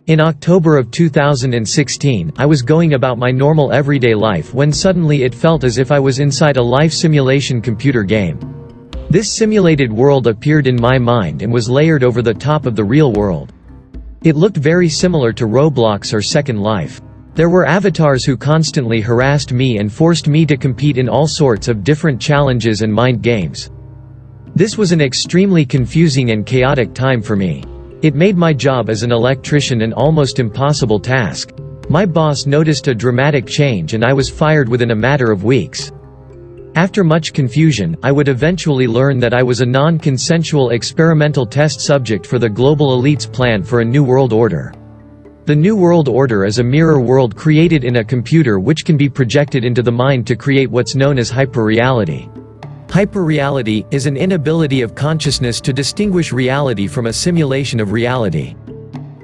In October of 2016, I was going about my normal everyday life when suddenly it felt as if I was inside a life simulation computer game. This simulated world appeared in my mind and was layered over the top of the real world. It looked very similar to Roblox or Second Life. There were avatars who constantly harassed me and forced me to compete in all sorts of different challenges and mind games. This was an extremely confusing and chaotic time for me. It made my job as an electrician an almost impossible task. My boss noticed a dramatic change and I was fired within a matter of weeks. After much confusion, I would eventually learn that I was a non-consensual experimental test subject for the global elite's plan for a new world order. The New World Order is a mirror world created in a computer which can be projected into the mind to create what's known as hyperreality. Hyperreality is an inability of consciousness to distinguish reality from a simulation of reality.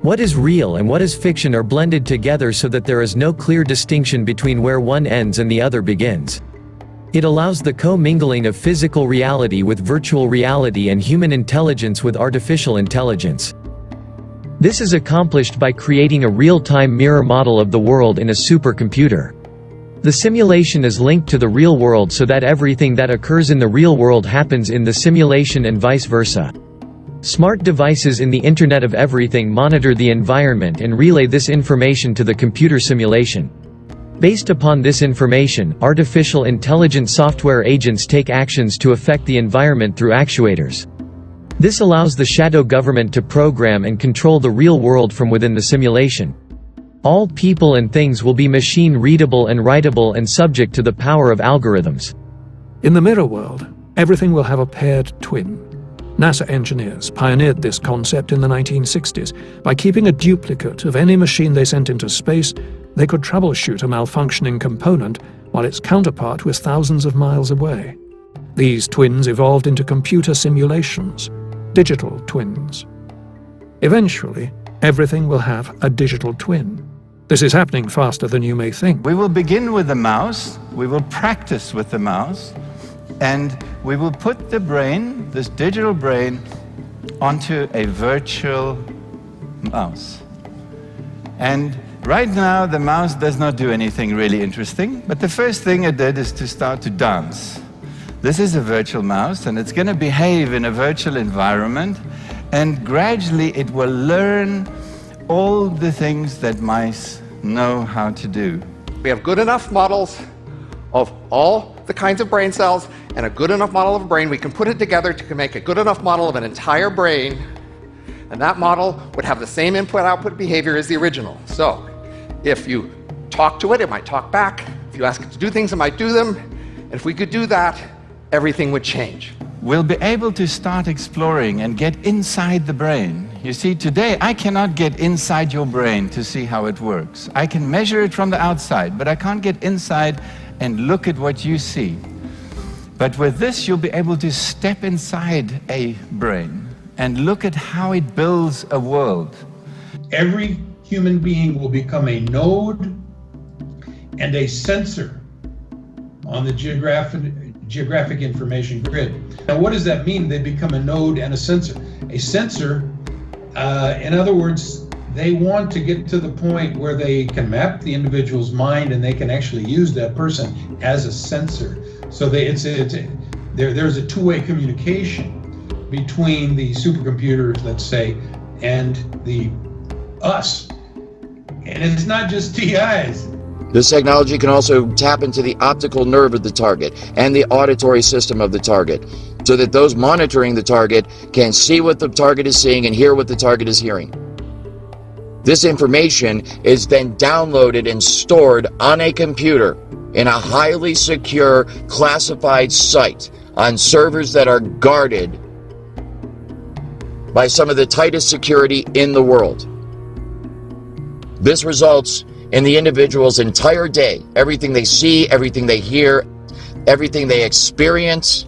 What is real and what is fiction are blended together so that there is no clear distinction between where one ends and the other begins. It allows the co-mingling of physical reality with virtual reality and human intelligence with artificial intelligence. This is accomplished by creating a real-time mirror model of the world in a supercomputer. The simulation is linked to the real world so that everything that occurs in the real world happens in the simulation and vice versa. Smart devices in the Internet of Everything monitor the environment and relay this information to the computer simulation. Based upon this information, artificial intelligence software agents take actions to affect the environment through actuators. This allows the shadow government to program and control the real world from within the simulation. All people and things will be machine-readable and writable and subject to the power of algorithms. In the Mirrorworld, everything will have a paired twin. NASA engineers pioneered this concept in the 1960s. By keeping a duplicate of any machine they sent into space, they could troubleshoot a malfunctioning component while its counterpart was thousands of miles away. These twins evolved into computer simulations, digital twins. Eventually, everything will have a digital twin. This is happening faster than you may think. We will begin with the mouse, we will practice with the mouse, and we will put the brain, this digital brain, onto a virtual mouse. And right now the mouse does not do anything really interesting, but the first thing it did is to start to dance. This is a virtual mouse and it's going to behave in a virtual environment, and gradually it will learn all the things that mice know how to do. We have good enough models of all the kinds of brain cells and a good enough model of a brain. We can put it together to make a good enough model of an entire brain, and that model would have the same input-output behavior as the original. So if you talk to it, it might talk back. If you ask it to do things, it might do them. And if we could do that, everything would change. We'll be able to start exploring and get inside the brain. You see, today I cannot get inside your brain to see how it works. I can measure it from the outside, but I can't get inside and look at what you see. But with this, you'll be able to step inside a brain and look at how it builds a world. Every human being will become a node and a sensor on the geographic information grid. Now, what does that mean? They become a node and a sensor. A sensor, in other words, they want to get to the point where they can map the individual's mind and they can actually use that person as a sensor. So there's a two-way communication between the supercomputers, let's say, and us. And it's not just TIs. This technology can also tap into the optical nerve of the target and the auditory system of the target, so that those monitoring the target can see what the target is seeing and hear what the target is hearing. This information is then downloaded and stored on a computer in a highly secure, classified site on servers that are guarded by some of the tightest security in the world. This results in the individual's entire day, everything they see, everything they hear, everything they experience,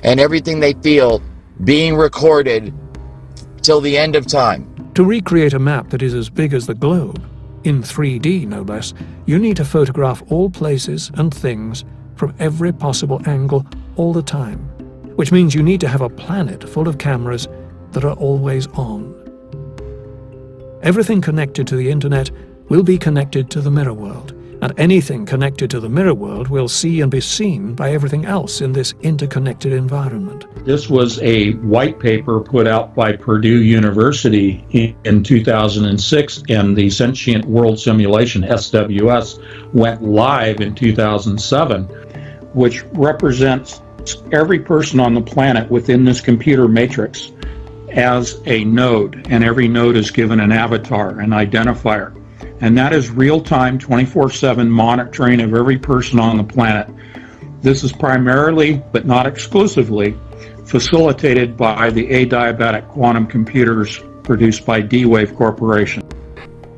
and everything they feel being recorded till the end of time. To recreate a map that is as big as the globe, in 3D no less, you need to photograph all places and things from every possible angle all the time, which means you need to have a planet full of cameras that are always on. Everything connected to the internet will be connected to the Mirrorworld, and anything connected to the Mirrorworld will see and be seen by everything else in this interconnected environment. This was a white paper put out by Purdue University in 2006, and the Sentient World Simulation, SWS, went live in 2007, which represents every person on the planet within this computer matrix as a node, and every node is given an avatar, an identifier. And that is real-time, 24/7 monitoring of every person on the planet. This is primarily, but not exclusively, facilitated by the adiabatic quantum computers produced by D-Wave Corporation.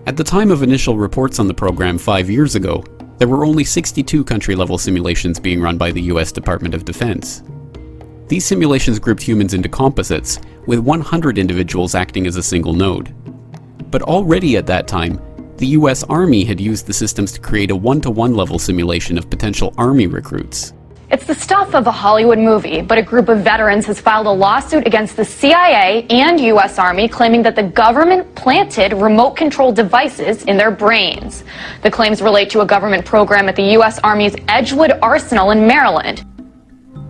At the time of initial reports on the program 5 years ago, there were only 62 country-level simulations being run by the US Department of Defense. These simulations grouped humans into composites, with 100 individuals acting as a single node. But already at that time, the US Army had used the systems to create a one-to-one level simulation of potential Army recruits. It's the stuff of a Hollywood movie, but a group of veterans has filed a lawsuit against the CIA and US Army claiming that the government planted remote-controlled devices in their brains. The claims relate to a government program at the US Army's Edgewood Arsenal in Maryland.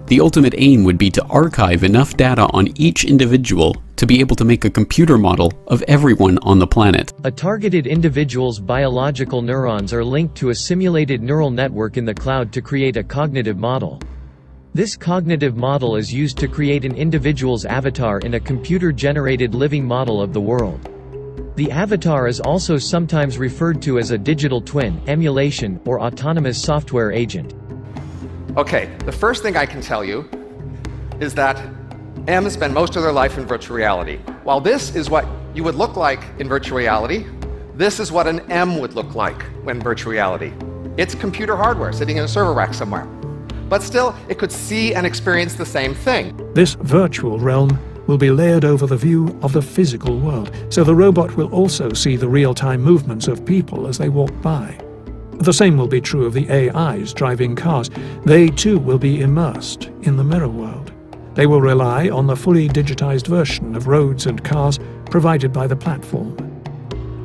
The ultimate aim would be to archive enough data on each individual to be able to make a computer model of everyone on the planet. A targeted individual's biological neurons are linked to a simulated neural network in the cloud to create a cognitive model. This cognitive model is used to create an individual's avatar in a computer-generated living model of the world. The avatar is also sometimes referred to as a digital twin, emulation, or autonomous software agent. Okay, the first thing I can tell you is that M's spend most of their life in virtual reality. While this is what you would look like in virtual reality, this is what an M would look like in virtual reality. It's computer hardware sitting in a server rack somewhere. But still, it could see and experience the same thing. This virtual realm will be layered over the view of the physical world, so the robot will also see the real-time movements of people as they walk by. The same will be true of the AIs driving cars. They too will be immersed in the mirror world. They will rely on the fully digitized version of roads and cars provided by the platform.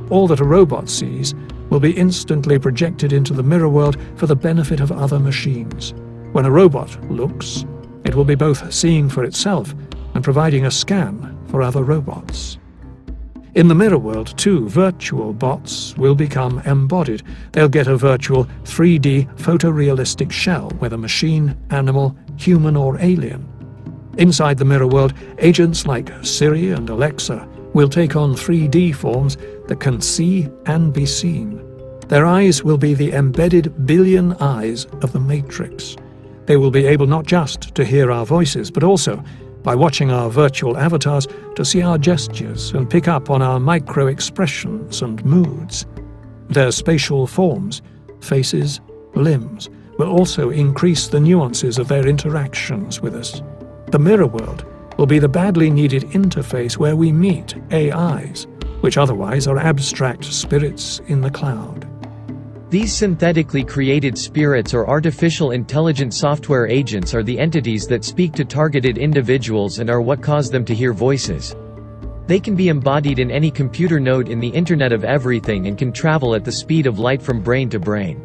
All that a robot sees will be instantly projected into the mirror world for the benefit of other machines. When a robot looks, it will be both seeing for itself and providing a scan for other robots. In the mirror world, too, virtual bots will become embodied. They'll get a virtual 3D photorealistic shell, whether machine, animal, human or alien. Inside the mirror world, agents like Siri and Alexa will take on 3D forms that can see and be seen. Their eyes will be the embedded billion eyes of the Matrix. They will be able not just to hear our voices, but also, by watching our virtual avatars, to see our gestures and pick up on our micro-expressions and moods. Their spatial forms, faces, limbs, will also increase the nuances of their interactions with us. The mirror world will be the badly needed interface where we meet AIs, which otherwise are abstract spirits in the cloud. These synthetically created spirits or artificial intelligent software agents are the entities that speak to targeted individuals and are what cause them to hear voices. They can be embodied in any computer node in the Internet of Everything and can travel at the speed of light from brain to brain.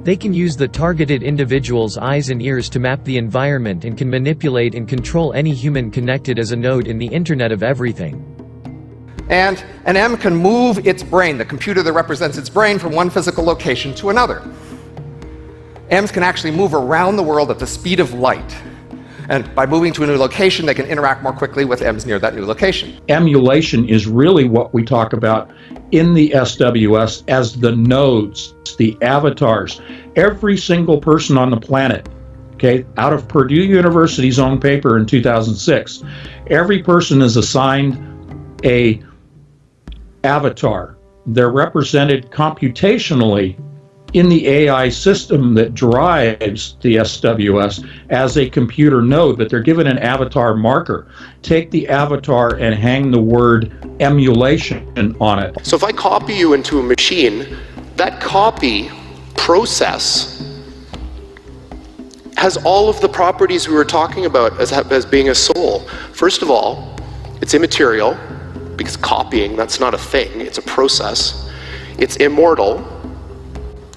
They can use the targeted individual's eyes and ears to map the environment and can manipulate and control any human connected as a node in the Internet of Everything. And an M can move its brain, the computer that represents its brain, from one physical location to another. M's can actually move around the world at the speed of light. And by moving to a new location, they can interact more quickly with M's near that new location. Emulation is really what we talk about in the SWS as the nodes, the avatars. Every single person on the planet, okay, out of Purdue University's own paper in 2006, every person is assigned a avatar. They're represented computationally in the AI system that drives the SWS as a computer node, but they're given an avatar marker. Take the avatar and hang the word emulation on it. So if I copy you into a machine, that copy process has all of the properties we were talking about as being a soul. First of all, it's immaterial. because copying, that's not a thing, it's a process. It's immortal.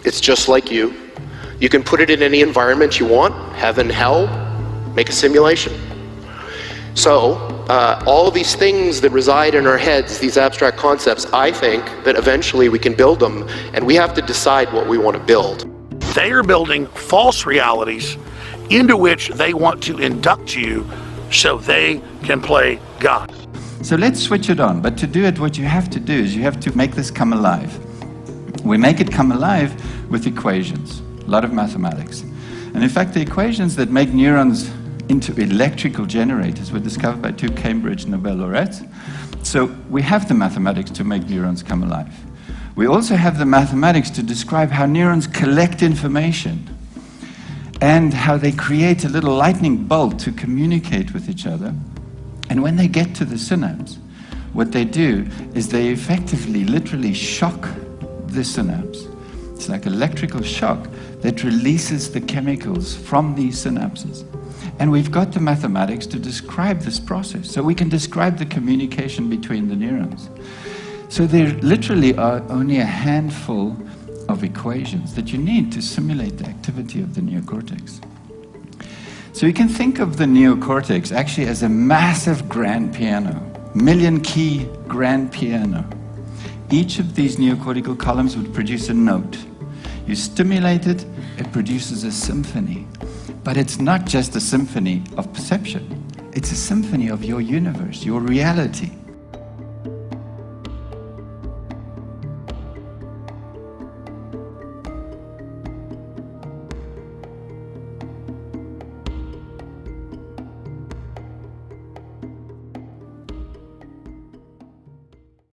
It's just like you. You can put it in any environment you want, heaven, hell, make a simulation. So, all of these things that reside in our heads, these abstract concepts, I think that eventually we can build them, and we have to decide what we want to build. They are building false realities into which they want to induct you so they can play God. So let's switch it on, but to do it, what you have to do is you have to make this come alive. We make it come alive with equations, a lot of mathematics. And in fact, the equations that make neurons into electrical generators were discovered by 2 Cambridge Nobel laureates. So we have the mathematics to make neurons come alive. We also have the mathematics to describe how neurons collect information and how they create a little lightning bolt to communicate with each other. And when they get to the synapse, what they do is they effectively, literally shock the synapse. It's like electrical shock that releases the chemicals from these synapses. And we've got the mathematics to describe this process. So we can describe the communication between the neurons. So there literally are only a handful of equations that you need to simulate the activity of the neocortex. So you can think of the neocortex actually as a massive grand piano, million-key grand piano. Each of these neocortical columns would produce a note. You stimulate it, it produces a symphony. But it's not just a symphony of perception. It's a symphony of your universe, your reality.